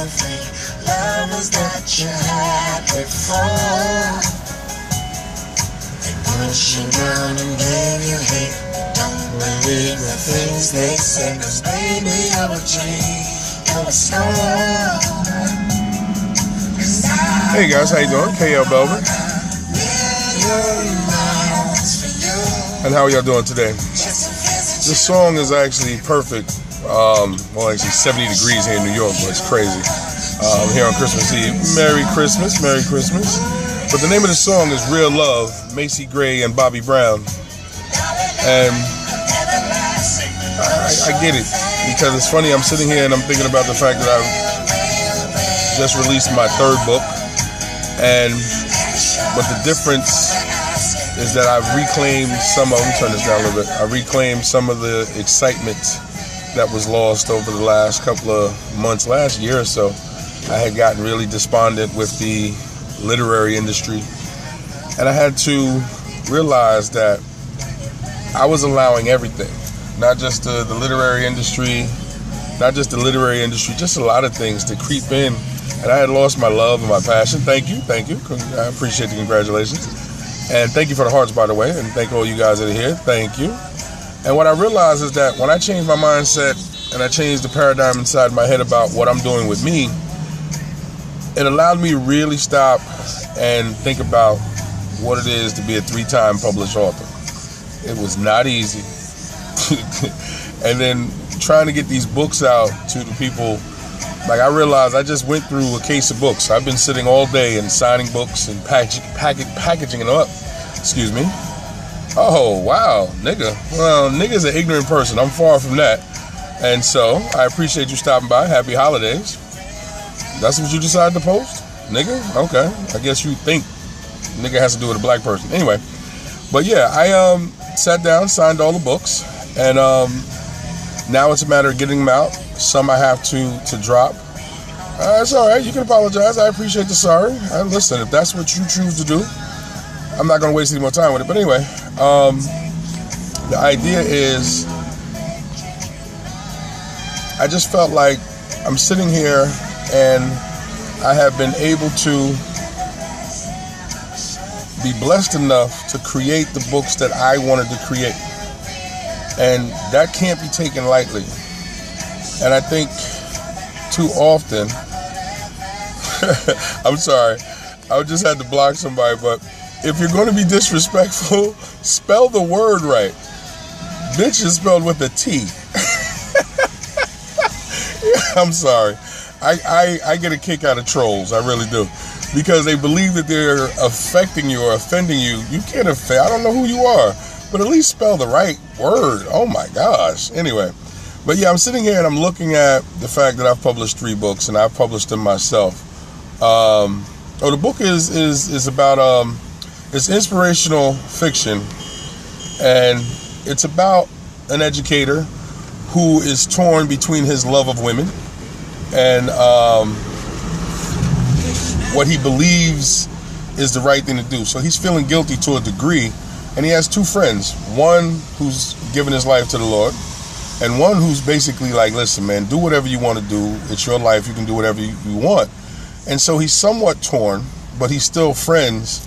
the fake lovers that you had before. They push you down and gave you hate. Don't believe the things they say, 'cause baby, you're a dream, you're a storm. Hey guys, how you doing? KLBELVIN. And how are y'all doing today? This song is actually perfect. Well, actually 70 degrees here in New York, but it's crazy. Here on Christmas Eve. Merry Christmas, Merry Christmas. But the name of the song is Real Love, Macy Gray and Bobby Brown. And I get it, because it's funny, I'm sitting here and I'm thinking about the fact that I've just released my third book. But the difference is that I've reclaimed some of, let me turn this down a little bit, I reclaimed some of the excitement that was lost over the last couple of months, last year or so. I had gotten really despondent with the literary industry, and I had to realize that I was allowing everything, not just the literary industry, just a lot of things to creep in. And I had lost my love and my passion. Thank you. I appreciate the congratulations. And thank you for the hearts, by the way. And thank all you guys that are here. Thank you. And what I realized is that when I changed my mindset and I changed the paradigm inside my head about what I'm doing with me, it allowed me to really stop and think about what it is to be a 3-time published author. It was not easy. And then trying to get these books out to the people. Like, I realized I just went through a case of books. I've been sitting all day and signing books and packaging them up. Excuse me. Oh, wow, nigga. Well, nigga's an ignorant person. I'm far from that. And so, I appreciate you stopping by. Happy holidays. That's what you decided to post? Nigga? Okay. I guess you think nigga has to do with a black person. Anyway. But yeah, I sat down, signed all the books. And now it's a matter of getting them out. Some I have to drop. It's all right. You can apologize. I appreciate the sorry. Listen, if that's what you choose to do, I'm not going to waste any more time with it. But anyway, the idea is, I just felt like I'm sitting here and I have been able to be blessed enough to create the books that I wanted to create. And that can't be taken lightly. And I think too often, I'm sorry, I just had to block somebody, but if you're going to be disrespectful, spell the word right. Bitch is spelled with a T. I'm sorry. I get a kick out of trolls, I really do. Because they believe that they're affecting you or offending you. You can't offend, I don't know who you are, but at least spell the right word. Oh my gosh. Anyway. But yeah, I'm sitting here and I'm looking at the fact that I've published 3 books and I've published them myself. The book is about, it's inspirational fiction, and it's about an educator who is torn between his love of women and what he believes is the right thing to do. So he's feeling guilty to a degree, and he has 2 friends. One who's given his life to the Lord, and one who's basically like, listen, man, do whatever you want to do. It's your life. You can do whatever you want. And so he's somewhat torn, but he's still friends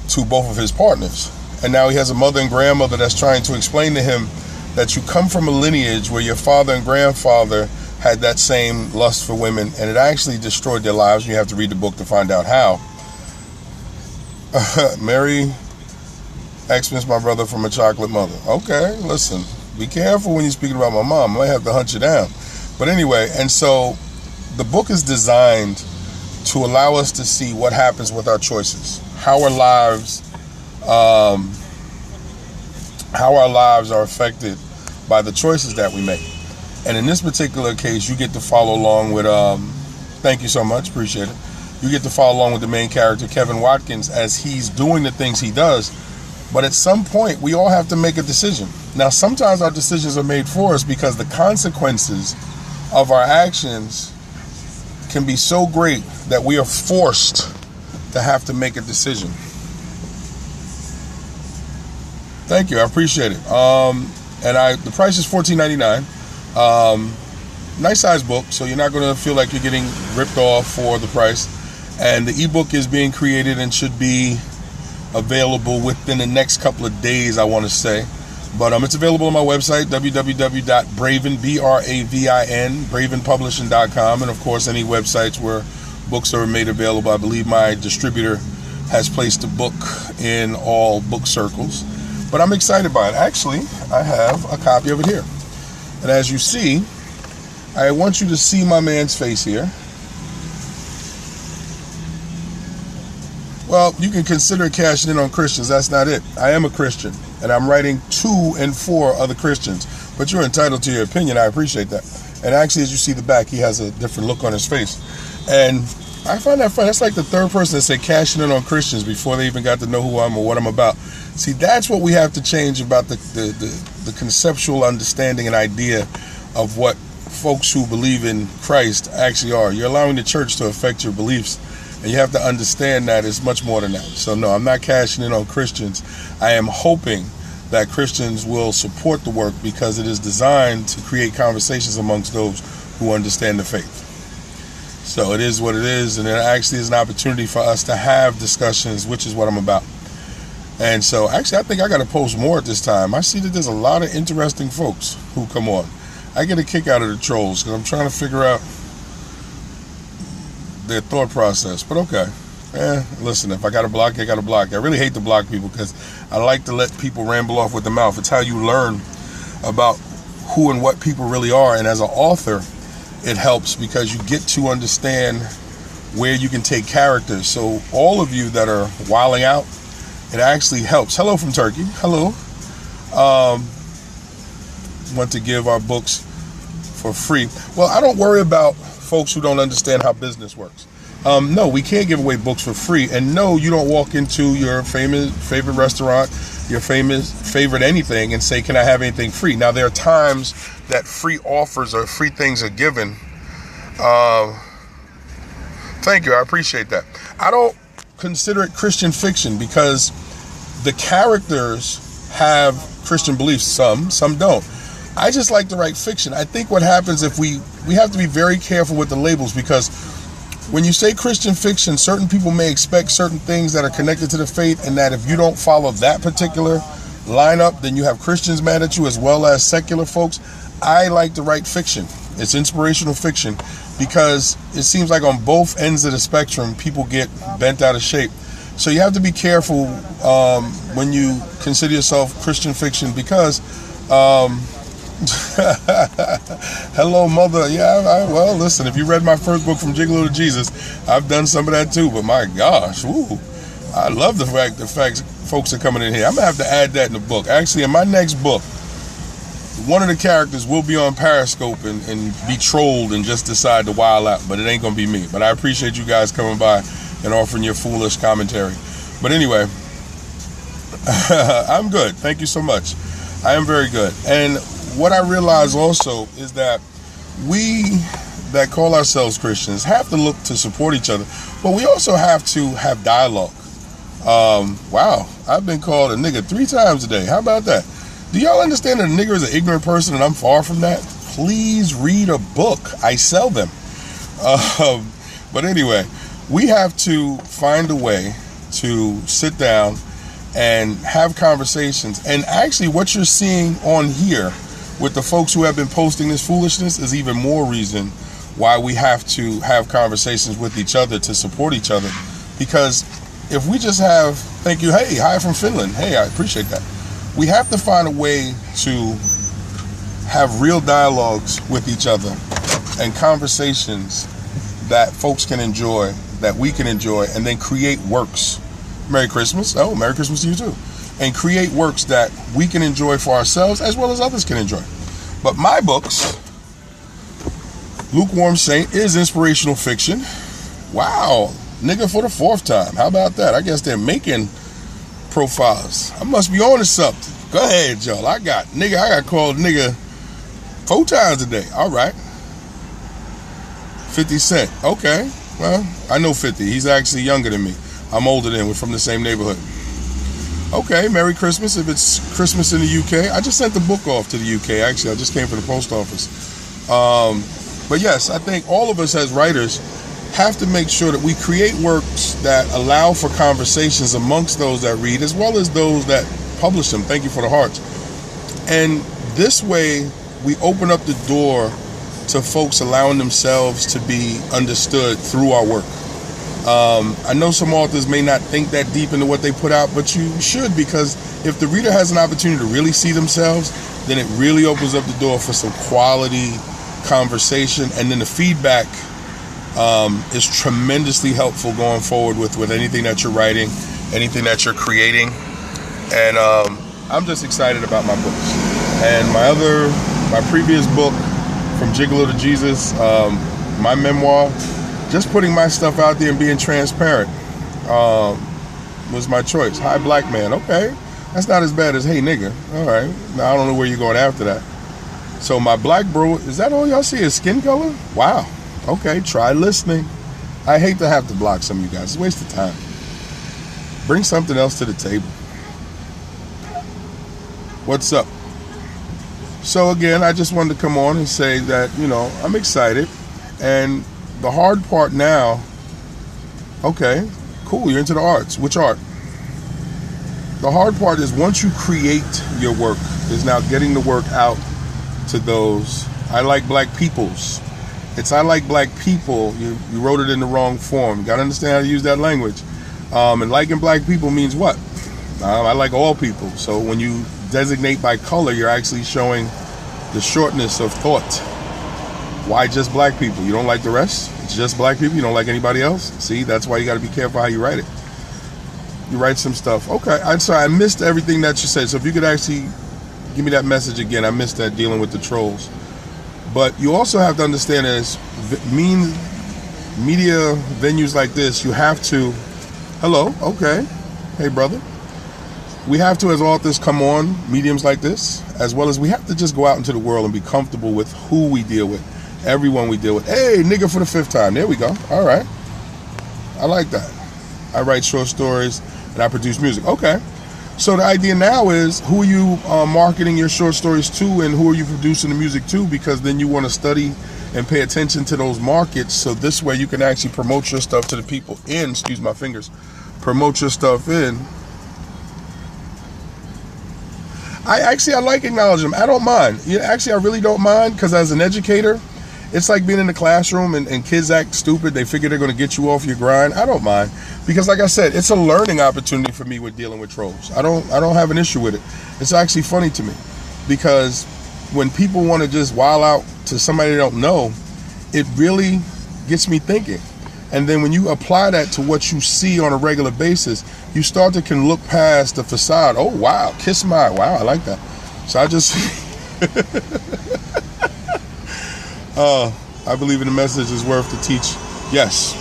to both of his partners. And now he has a mother and grandmother that's trying to explain to him that you come from a lineage where your father and grandfather had that same lust for women, and it actually destroyed their lives. You have to read the book to find out how. Merry Xmas, my brother from a chocolate mother. Okay, listen. Be careful when you're speaking about my mom. I might have to hunt you down. But anyway, and so the book is designed to allow us to see what happens with our choices, how our lives are affected by the choices that we make. And in this particular case, you get to follow along with, thank you so much, appreciate it. You get to follow along with the main character, Kevin Watkins, as he's doing the things he does. But at some point, we all have to make a decision. Now, sometimes our decisions are made for us because the consequences of our actions can be so great that we are forced to have to make a decision. Thank you, I appreciate it. And the price is $14.99. nice size book, so you're not going to feel like you're getting ripped off for the price. And the ebook is being created and should be available within the next couple of days, I want to say. But it's available on my website, www.bravin, BRAVIN, bravinpublishing.com, and of course any websites where books are made available. I believe my distributor has placed a book in all book circles. But I'm excited by it. Actually, I have a copy of it here. And as you see, I want you to see my man's face here. Well, you can consider cashing in on Christians. That's not it. I am a Christian, and I'm writing to and for other Christians. But you're entitled to your opinion. I appreciate that. And actually, as you see the back, he has a different look on his face. And I find that funny. That's like the third person that said cashing in on Christians before they even got to know who I am or what I'm about. See, that's what we have to change about the conceptual understanding and idea of what folks who believe in Christ actually are. You're allowing the church to affect your beliefs. And you have to understand that it's much more than that. So no, I'm not cashing in on Christians. I am hoping that Christians will support the work because it is designed to create conversations amongst those who understand the faith. So it is what it is, and it actually is an opportunity for us to have discussions, which is what I'm about. And so actually I think I got to post more at this time. I see that there's a lot of interesting folks who come on. I get a kick out of the trolls because I'm trying to figure out their thought process. But okay, listen, if I got to block, I got to block. I really hate to block people because I like to let people ramble off with the mouth. It's how you learn about who and what people really are. And as an author, it helps because you get to understand where you can take characters. So all of you that are wilding out, it actually helps. Hello from Turkey. Hello. Want to give our books for free. Well, I don't worry about folks who don't understand how business works. No, we can't give away books for free. And no, you don't walk into your favorite restaurant, your favorite anything and say, can I have anything free? Now, there are times that free offers or free things are given. Thank you. I appreciate that. I don't consider it Christian fiction because the characters have Christian beliefs. Some don't. I just like to write fiction. I think what happens if we have to be very careful with the labels because when you say Christian fiction, certain people may expect certain things that are connected to the faith, and that if you don't follow that particular lineup, then you have Christians mad at you as well as secular folks. I like to write fiction. It's inspirational fiction because it seems like on both ends of the spectrum, people get bent out of shape. So you have to be careful when you consider yourself Christian fiction because hello, mother. Yeah, well, listen, if you read my first book, From Gigolo to Jesus, I've done some of that too, but my gosh, woo, I love the fact folks are coming in here. I'm gonna have to add that in the book. Actually, in my next book, one of the characters will be on Periscope and be trolled and just decide to wild out, but it ain't gonna be me. But I appreciate you guys coming by and offering your foolish commentary. But anyway, I'm good. Thank you so much. I am very good. And what I realize also is that we that call ourselves Christians have to look to support each other, but we also have to have dialogue. Wow, I've been called a nigga 3 times today. How about that? Do y'all understand that a nigger is an ignorant person and I'm far from that? Please read a book. I sell them. But anyway, we have to find a way to sit down and have conversations. And actually what you're seeing on here with the folks who have been posting this foolishness is even more reason why we have to have conversations with each other to support each other. Because if we just have, thank you, hey, hi from Finland, hey, I appreciate that. We have to find a way to have real dialogues with each other and conversations that folks can enjoy, that we can enjoy, and then create works. Merry Christmas. Oh, Merry Christmas to you too. And create works that we can enjoy for ourselves as well as others can enjoy. But my books, Lukewarm Saint, is inspirational fiction. Wow, nigga for the 4th time. How about that? I guess they're making profiles. I must be on to something. Go ahead, y'all. I got called nigga 4 times a day. All right. 50 Cent. Okay. Well, I know 50. He's actually younger than me. I'm older than him. We're from the same neighborhood. Okay, Merry Christmas if it's Christmas in the UK. I just sent the book off to the UK, actually. I just came from the post office. But yes, I think all of us as writers have to make sure that we create works that allow for conversations amongst those that read, as well as those that publish them. Thank you for the hearts. And this way, we open up the door to folks allowing themselves to be understood through our work. I know some authors may not think that deep into what they put out, but you should, because if the reader has an opportunity to really see themselves, then it really opens up the door for some quality conversation, and then the feedback is tremendously helpful going forward with anything that you're writing, anything that you're creating. And I'm just excited about my books. And my previous book, From Gigolo to Jesus, my memoir, just putting my stuff out there and being transparent was my choice. Hi, black man. Okay, that's not as bad as hey, nigga. All right, now I don't know where you're going after that. So my black bro, is that all y'all see is skin color? Wow. Okay, try listening. I hate to have to block some of you guys. It's a waste of time. Bring something else to the table. What's up? So again, I just wanted to come on and say that, I'm excited. And the hard part now, okay, cool, you're into the arts. Which art? The hard part is once you create your work, is now getting the work out to those. I like black peoples. It's I like black people. You wrote it in the wrong form. You got to understand how to use that language. And liking black people means what? I like all people. So when you designate by color, you're actually showing the shortness of thought. Why just black people? You don't like the rest? It's just black people? You don't like anybody else? See, that's why you got to be careful how you write it. You write some stuff. Okay, I'm sorry, I missed everything that you said. So if you could actually give me that message again. I missed that, dealing with the trolls. But you also have to understand, as media venues like this, you have to, hello, okay, hey brother. We have to, as authors, come on mediums like this, as well as we have to just go out into the world and be comfortable with who we deal with, everyone we deal with. Hey, nigga for the 5th time. There we go. All right. I like that. I write short stories and I produce music. Okay. So the idea now is, who are you marketing your short stories to, and who are you producing the music to? Because then you want to study and pay attention to those markets, so this way you can actually promote your stuff to the people in, excuse my fingers, promote your stuff in. I like acknowledging them. I don't mind. Actually, I really don't mind, because as an educator, it's like being in the classroom and kids act stupid. They figure they're going to get you off your grind. I don't mind, because like I said, it's a learning opportunity for me with dealing with trolls. I don't have an issue with it. It's actually funny to me, because when people want to just wild out to somebody they don't know, it really gets me thinking. And then when you apply that to what you see on a regular basis, you start to can look past the facade. Oh, wow. Kiss my, wow, I like that. So I just, I believe in the message is worth to teach. Yes.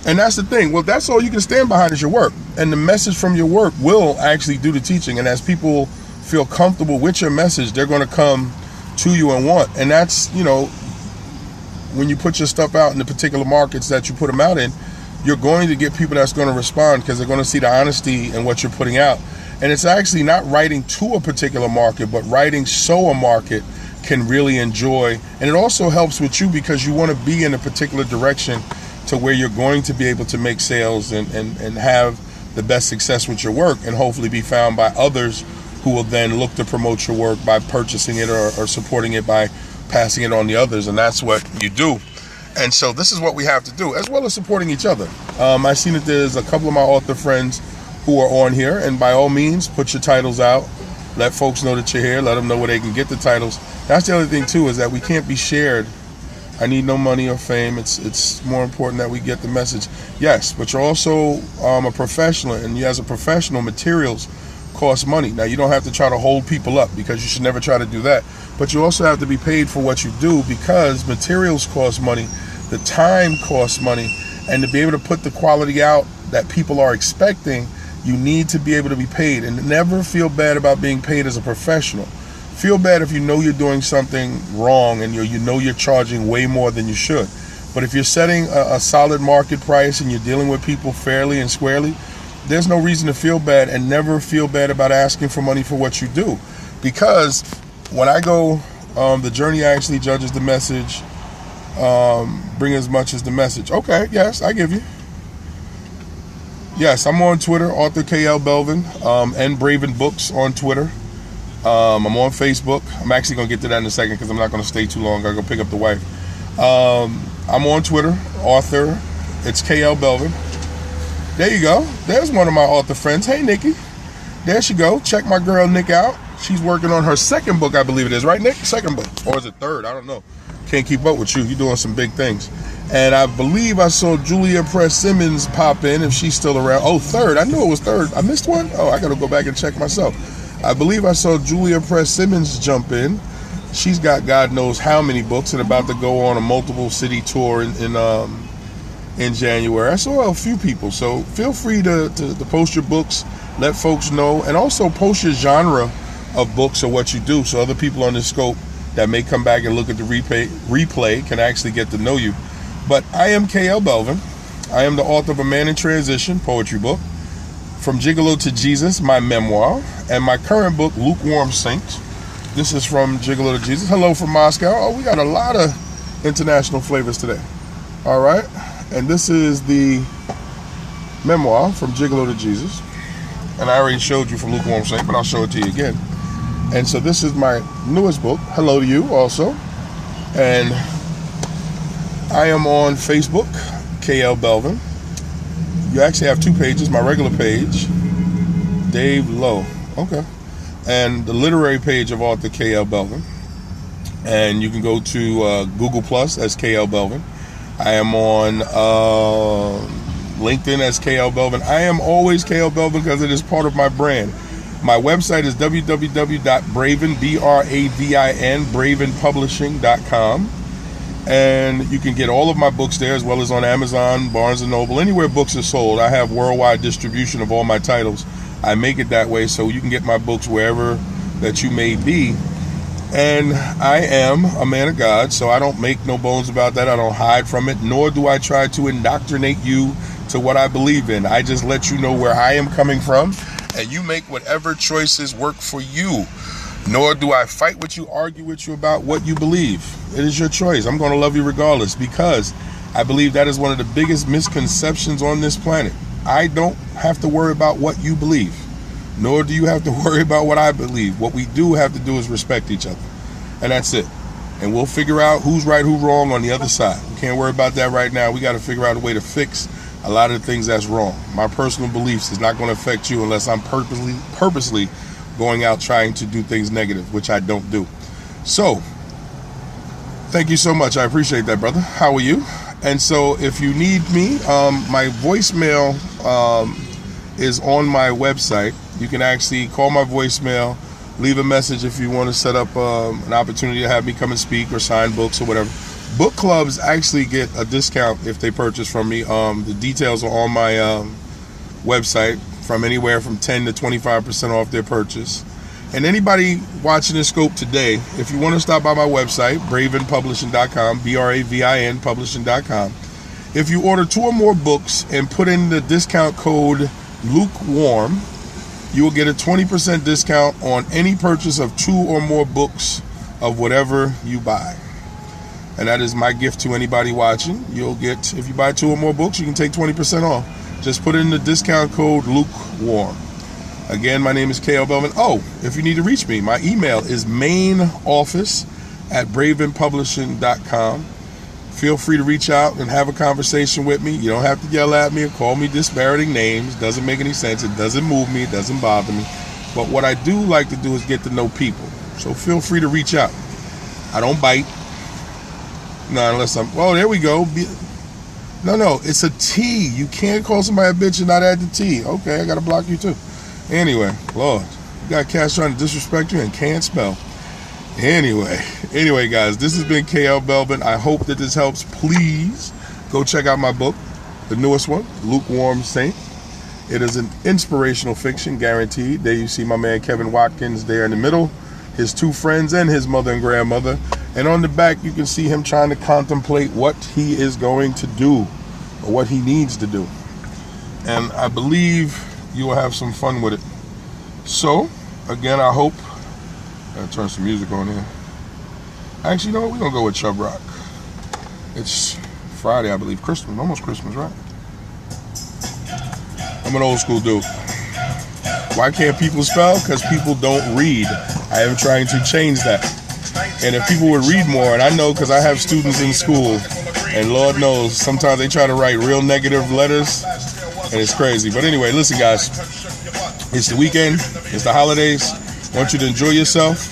And that's the thing. Well, that's all you can stand behind is your work. And the message from your work will actually do the teaching. And as people feel comfortable with your message, they're going to come to you and want. And that's, when you put your stuff out in the particular markets that you put them out in, you're going to get people that's going to respond, because they're going to see the honesty in what you're putting out. And it's actually not writing to a particular market, but writing so a market can really enjoy. And it also helps with you, because you want to be in a particular direction to where you're going to be able to make sales and have the best success with your work, and hopefully be found by others who will then look to promote your work by purchasing it or supporting it by passing it on to others. And that's what you do. And so this is what we have to do, as well as supporting each other. I've seen that there's a couple of my author friends who are on here, and by all means, put your titles out. Let folks know that you're here. Let them know where they can get the titles. That's the other thing too, is that we can't be shared. I need no money or fame. It's more important that we get the message. Yes, but you're also a professional, and as a professional, materials cost money. Now, you don't have to try to hold people up, because you should never try to do that. But you also have to be paid for what you do, because materials cost money, the time costs money, and to be able to put the quality out that people are expecting, you need to be able to be paid. And never feel bad about being paid as a professional. Feel bad if you know you're doing something wrong and you know you're charging way more than you should. But if you're setting a solid market price and you're dealing with people fairly and squarely, there's no reason to feel bad, and never feel bad about asking for money for what you do. Because when I go The journey actually judges the message. Bring as much as the message. Okay, yes, I give you. Yes, I'm on Twitter, author KLBELVIN, and Braven Books on Twitter. I'm on Facebook. I'm actually going to get to that in a second because I'm not going to stay too long. I got to go pick up the wife. I'm on Twitter, author. It's KLBELVIN. There you go. There's one of my author friends. Hey, Nikki. There she go. Check my girl Nick out. She's working on her second book, I believe it is. Right, Nick? Second book. Or is it third? I don't know. Can't keep up with you. You're doing some big things. And I believe I saw Julia Press Simmons pop in, if she's still around. Oh, third. I knew it was third. I missed one? Oh, I got to go back and check myself. I believe I saw Julia Press Simmons jump in. She's got God knows how many books and about to go on a multiple city tour in January. I saw a few people. So feel free to post your books, let folks know, and also post your genre of books or what you do so other people on the scope that may come back and look at the replay can actually get to know you. But I am KLBELVIN. I am the author of A Man in Transition poetry book, From Gigolo to Jesus, my memoir, and my current book, Lukewarm Saint. This is From Gigolo to Jesus. Hello from Moscow. Oh, we got a lot of international flavors today. All right. And this is the memoir, From Gigolo to Jesus. And I already showed you from Lukewarm Saint, but I'll show it to you again. And so this is my newest book, Hello to You also. And I am on Facebook, KLBELVIN. You actually have two pages. My regular page, Dave Lowe. Okay. And the literary page of author KLBELVIN. And you can go to Google Plus as KLBELVIN. I am on LinkedIn as KLBELVIN. I am always KLBELVIN because it is part of my brand. My website is www.bravin, B-R-A-V-I-N, bravenpublishing.com. And you can get all of my books there, as well as on Amazon, Barnes & Noble, anywhere books are sold. I have worldwide distribution of all my titles. I make it that way so you can get my books wherever that you may be. And I am a man of God, so I don't make no bones about that. I don't hide from it, nor do I try to indoctrinate you to what I believe in. I just let you know where I am coming from, and you make whatever choices work for you. Nor do I fight with you, argue with you about what you believe. It is your choice. I'm going to love you regardless, because I believe that is one of the biggest misconceptions on this planet. I don't have to worry about what you believe, nor do you have to worry about what I believe. What we do have to do is respect each other, and that's it. And we'll figure out who's right, who's wrong on the other side. We can't worry about that right now. We got to figure out a way to fix a lot of the things that's wrong. My personal beliefs is not going to affect you unless I'm purposely going out trying to do things negative, which I don't do. So, thank you so much. I appreciate that, brother. How are you? And so, if you need me, my voicemail is on my website. You can actually call my voicemail, leave a message if you want to set up an opportunity to have me come and speak or sign books or whatever. Book clubs actually get a discount if they purchase from me. The details are on my website, from anywhere from 10 to 25% off their purchase. And anybody watching this scope today, if you want to stop by my website, bravenpublishing.com, BRAVIN publishing.com, if you order 2 or more books and put in the discount code Lukewarm, you will get a 20% discount on any purchase of 2 or more books of whatever you buy. And that is my gift to anybody watching. You'll get, if you buy 2 or more books, you can take 20% off. Just put in the discount code Lukewarm. Again, my name is KLBELVIN. Oh, if you need to reach me, my email is mainoffice@bravenpublishing.com. Feel free to reach out and have a conversation with me. You don't have to yell at me or call me disparaging names. Doesn't make any sense. It doesn't move me. It doesn't bother me. But what I do like to do is get to know people. So feel free to reach out. I don't bite. No, unless I'm, oh, there we go. No, it's a T. You can't call somebody a bitch and not add the T. Okay, I got to block you too. Anyway, Lord, you got cats trying to disrespect you and can't spell. Anyway, guys, this has been KLBELVIN. I hope that this helps. Please go check out my book, the newest one, Lukewarm Saint. It is an inspirational fiction, guaranteed. There you see my man Kevin Watkins there in the middle, his 2 friends and his mother and grandmother. And on the back, you can see him trying to contemplate what he is going to do or what he needs to do. And I believe you will have some fun with it. So, again, I hope, I'll turn some music on here. Actually, you know what? We're going to go with Chub Rock. It's Friday, I believe. Christmas. Almost Christmas, right? I'm an old school dude. Why can't people spell? Because people don't read. I am trying to change that. And if people would read more, and I know because I have students in school, and Lord knows, sometimes they try to write real negative letters, and it's crazy. But anyway, listen, guys. It's the weekend. It's the holidays. I want you to enjoy yourself.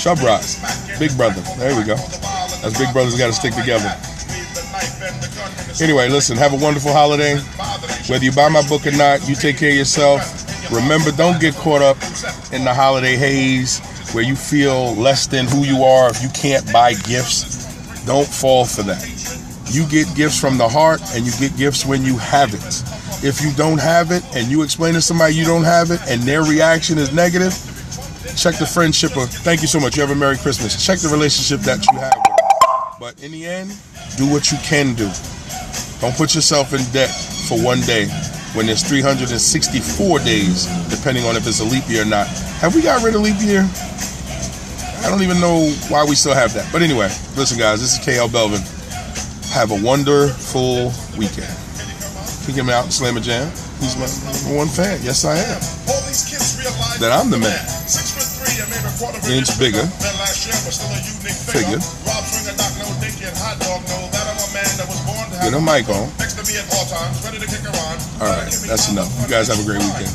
Chub Rock. Big brother. There we go. As big brothers got to stick together. Anyway, listen. Have a wonderful holiday. Whether you buy my book or not, you take care of yourself. Remember, don't get caught up in the holiday haze where you feel less than who you are if you can't buy gifts. Don't fall for that. You get gifts from the heart, and you get gifts when you have it. If you don't have it and you explain to somebody you don't have it and their reaction is negative, check the friendship of, thank you so much, you have a Merry Christmas. Check the relationship that you have with them. But in the end, do what you can do. Don't put yourself in debt for one day when there's 364 days, depending on if it's a leap year or not. Have we got rid of leap year? I don't even know why we still have that. But anyway, listen, guys, this is KLBELVIN. Have a wonderful weekend. Kick him out, Slam a Jam. He's my number one fan. Yes, I am. Then I'm the man. Inch bigger. Figure. Get a mic on. Alright, that's enough. You guys have a great weekend.